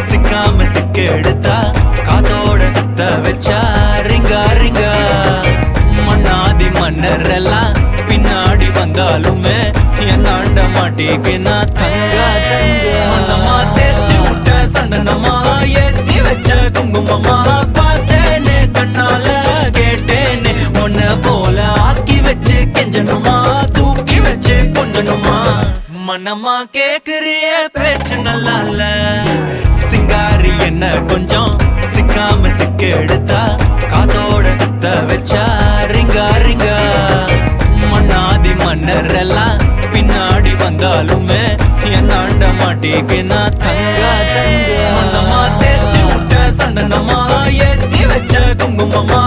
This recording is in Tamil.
சிக்காம சிக்க எடுத்தா காத்தோட சுத்த வச்சா ரிங்கா ரிங்கா மன்னாதி மன்னர் எல்லாம் பின்னாடி வந்தாலுமே என்னாண்ட மாட்டேக்கு நான் தங்கா தங்க மனமா தேய்ச்சி விட்ட சந்தனமா ஏத்தி வச்ச குங்குமமா பார்த்தேனே கண்ணால கேட்டேனே உன்ன போல ஆக்கி வச்சு கெஞ்சணுமா தூக்கி வச்சு கொஞ்சணுமா மனமா கேக்குறிய பேச்சு நல்லா இல்ல சிங்காரி என்ன கொஞ்சம் சிக்காம சிக்க எடுத்தா காதோட சுத்த வச்சா ரிங்கா ரிங்கா மன்னாதி மன்னர் எல்லாம் பின்னாடி வந்தாலுமே என்னாண்ட மாட்டேக்கு நான் தங்கா தங்க மனமா தேய்ச்சி விட்ட சந்தனமா ஏத்தி வச்ச குங்குமமா